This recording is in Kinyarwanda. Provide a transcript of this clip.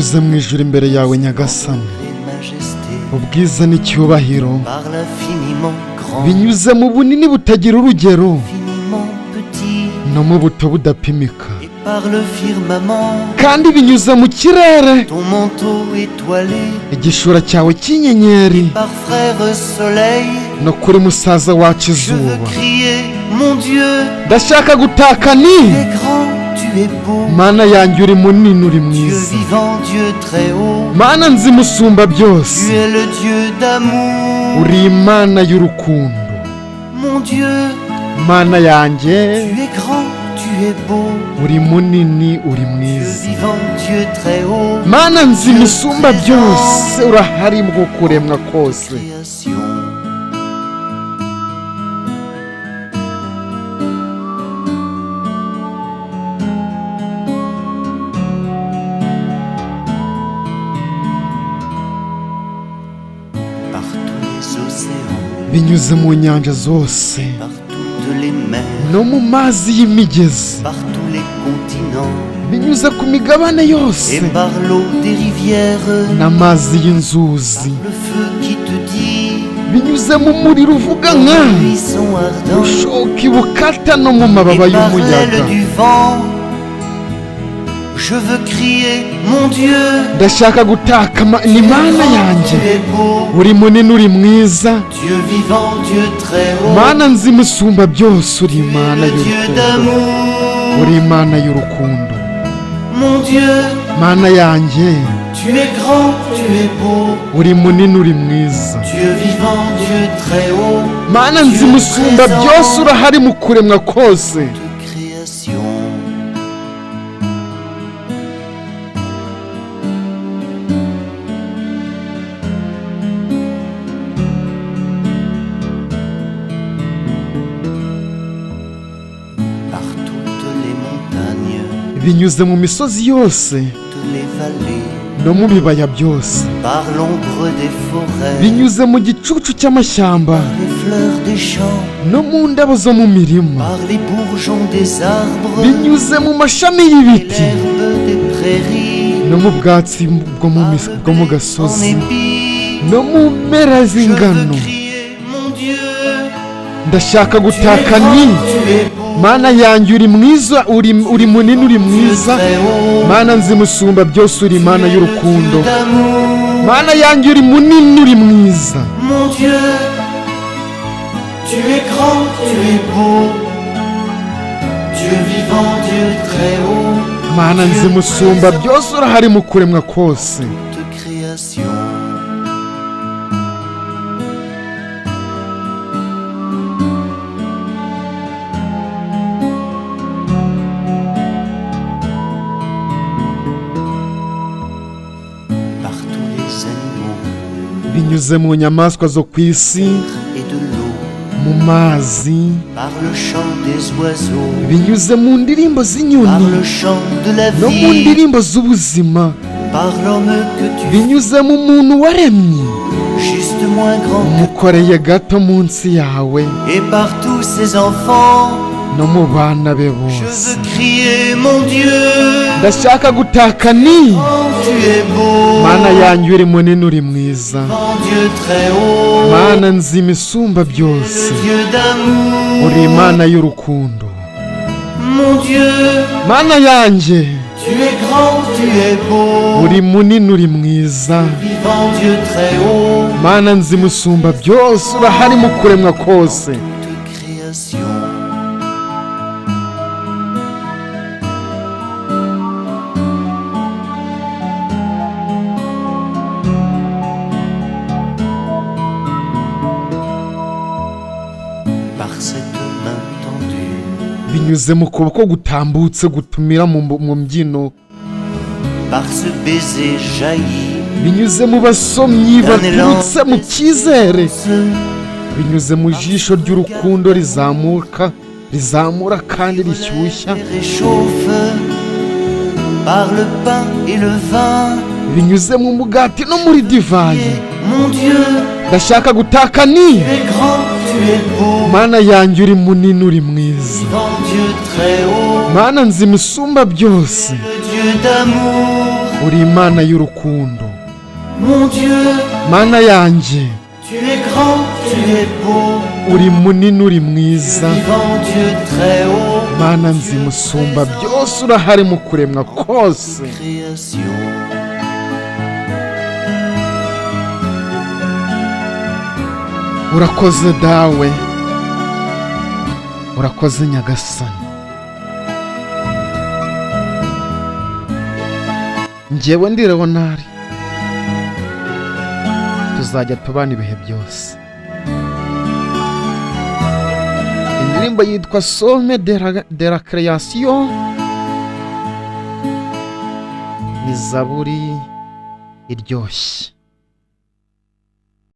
binyuze mu ijuru imbere yawe nyagasani, ubwiza n'icyubahiro binyuze mu bunini butagira urugero no mu buto budapimika, kandi binyuze mu kirere igishura cyawe cy'inyenyeri no kuri musaza wacu izuba. Ndashaka gutaka ni Mana yanjye uri munini uri mwiza, Mana nzi musumba byose, uri Imana y'urukundo. Mana yanjye uri munini uri mwiza, Mana nzi musumba byose, urahari mu kuremwa kose. Binyuze mu nyanja zose no mu mazi y'imigezi, binyuze ku migabane yose n'amazi y'inzuzi, binyuze mu muriro uvuga nka ushoka bukata no mu mababa y'umuyaga. Ndashaka gutaka ni Mana yanjye, uri munini uri mwiza, Mana nzi musumba byose, uri Imana y'urukundo, uri Imana y'urukundo. Mana yanjye uri munini uri mwiza, Mana nzi musumba byose, urahari mu kuremwa kose. Binyuze mu misozi yose no mu bibaya byose, binyuze mu gicucu cy'amashyamba no mu ndabo zo mu mirima, binyuze mu mashami y'ibiti no mu bwatsi bwo mu gasozi no mu mpera z'ingano. Ndashaka gutaka ni Mana yanjye uri mwiza, uri munini uri mwiza, Mana nzi musumba byose, uri Imana y'urukundo. Mana yanjye uri munini uri mwiza, Mana nzi musumba byose, urahari mu kuremwa kose. Binyuze mu nyamaswa zo ku isi, mu mazi, binyuze mu ndirimbo z'inyoni no mu ndirimbo z'ubuzima, binyuze mu muntu waremye umukoreye gato munsi yawe no mu bana be bose. Ndashaka gutaka ni Mana yanjye uri munini uri mwiza, Mana nzi misumba byose, uri Imana y'urukundo. Mana yanjye uri munini uri mwiza, Mana nzi musumba byose, urahari mu kuremwa kose. Binyuze mu kuboko gutambutse gutumira mu mbyino, binyuze mu basomyi baturutse mu cyizere, binyuze mu jisho ry'urukundo rizamura kandi rishyushya, binyuze mu mugati no muri divayi. Ndashaka gutaka ni Mana yanjye uri munini uri mwiza, Mana nzi musumba byose, uri Imana y'urukundo. Mon Dieu, Mana yanjye, tu es grand, tu es beau, uri munini, uri mwiza. vivant Dieu très haut, Mana nzimusumba byose, urahari mu kuremwa kose. création. Urakoze dawe, urakoze Nyagasani. Njyewe ndi Leonard, tuzajya tubana ibihe byose. Indirimbo yitwa Somme de la Création, ni zaburi iryoshye.